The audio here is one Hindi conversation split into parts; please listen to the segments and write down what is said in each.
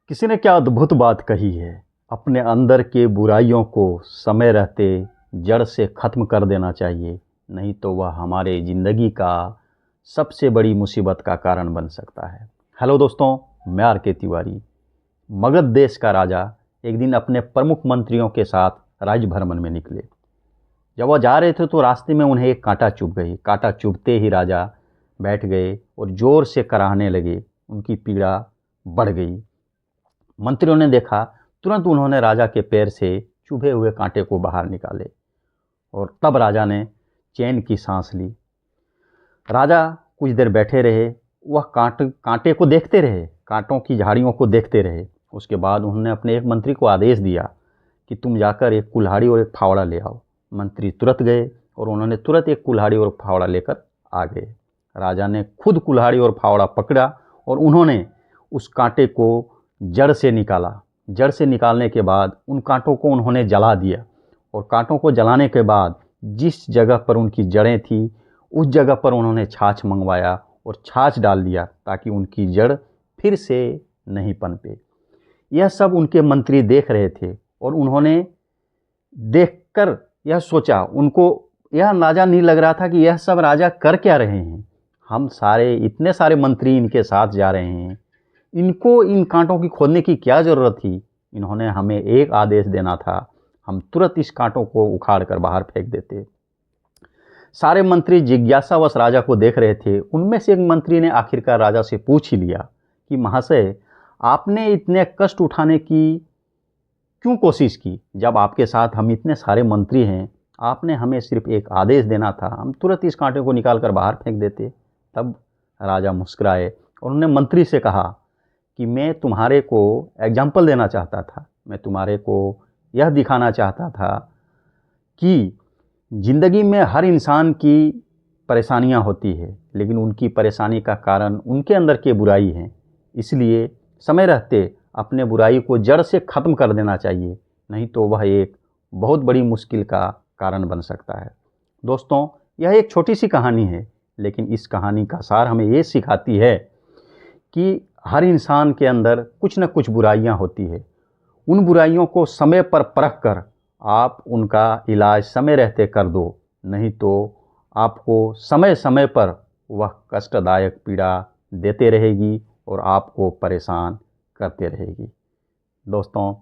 किसी ने क्या अद्भुत बात कही है। अपने अंदर के बुराइयों को समय रहते जड़ से ख़त्म कर देना चाहिए, नहीं तो वह हमारे ज़िंदगी का सबसे बड़ी मुसीबत का कारण बन सकता है। हेलो दोस्तों, मैं आर.के. तिवारी। मगध देश का राजा एक दिन अपने प्रमुख मंत्रियों के साथ राज्य भ्रमण में निकले। जब वह जा रहे थे तो रास्ते में उन्हें एक कांटा चुभ गई। कांटा चुभते ही राजा बैठ गए और ज़ोर से कराहने लगे। उनकी पीड़ा बढ़ गई। मंत्रियों ने देखा, तुरंत उन्होंने राजा के पैर से चुभे हुए कांटे को बाहर निकाले और तब राजा ने चैन की सांस ली। राजा कुछ देर बैठे रहे, वह कांटे को देखते रहे, कांटों की झाड़ियों को देखते रहे। उसके बाद उन्होंने अपने एक मंत्री को आदेश दिया कि तुम जाकर एक कुल्हाड़ी और एक फावड़ा ले आओ। मंत्री तुरंत गए और उन्होंने तुरंत एक कुल्हाड़ी और फावड़ा लेकर आ गए। राजा ने खुद कुल्हाड़ी और फावड़ा पकड़ा और उन्होंने उस कांटे को जड़ से निकाला। जड़ से निकालने के बाद उन कांटों को उन्होंने जला दिया और कांटों को जलाने के बाद जिस जगह पर उनकी जड़ें थी उस जगह पर उन्होंने छाछ मंगवाया और छाछ डाल दिया ताकि उनकी जड़ फिर से नहीं पनपे। यह सब उनके मंत्री देख रहे थे और उन्होंने देखकर यह सोचा, उनको यह अंदाज़ा नहीं लग रहा था कि यह सब राजा कर क्या रहे हैं। हम सारे इतने सारे मंत्री इनके साथ जा रहे हैं, इनको इन कांटों की खोदने की क्या ज़रूरत थी। इन्होंने हमें एक आदेश देना था, हम तुरंत इस कांटों को उखाड़ कर बाहर फेंक देते। सारे मंत्री जिज्ञासावश राजा को देख रहे थे। उनमें से एक मंत्री ने आखिरकार राजा से पूछ ही लिया कि महाशय, आपने इतने कष्ट उठाने की क्यों कोशिश की? जब आपके साथ हम इतने सारे मंत्री हैं, आपने हमें सिर्फ एक आदेश देना था, हम तुरंत इस कांटे को निकाल कर बाहर फेंक देते। तब राजा मुस्कुराए और उन्होंने मंत्री से कहा कि मैं तुम्हारे को एग्जाम्पल देना चाहता था, मैं तुम्हारे को यह दिखाना चाहता था कि ज़िंदगी में हर इंसान की परेशानियां होती है, लेकिन उनकी परेशानी का कारण उनके अंदर की बुराई है। इसलिए समय रहते अपने बुराई को जड़ से ख़त्म कर देना चाहिए, नहीं तो वह एक बहुत बड़ी मुश्किल का कारण बन सकता है। दोस्तों, यह एक छोटी सी कहानी है, लेकिन इस कहानी का सार हमें ये सिखाती है कि हर इंसान के अंदर कुछ न कुछ बुराइयां होती है। उन बुराइयों को समय पर परख कर आप उनका इलाज समय रहते कर दो, नहीं तो आपको समय समय पर वह कष्टदायक पीड़ा देते रहेगी और आपको परेशान करते रहेगी। दोस्तों,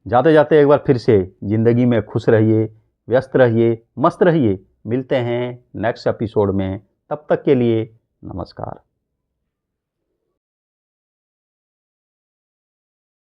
जाते जाते एक बार फिर से ज़िंदगी में खुश रहिए, व्यस्त रहिए, मस्त रहिए। मिलते हैं नेक्स्ट एपिसोड में, तब तक के लिए नमस्कार।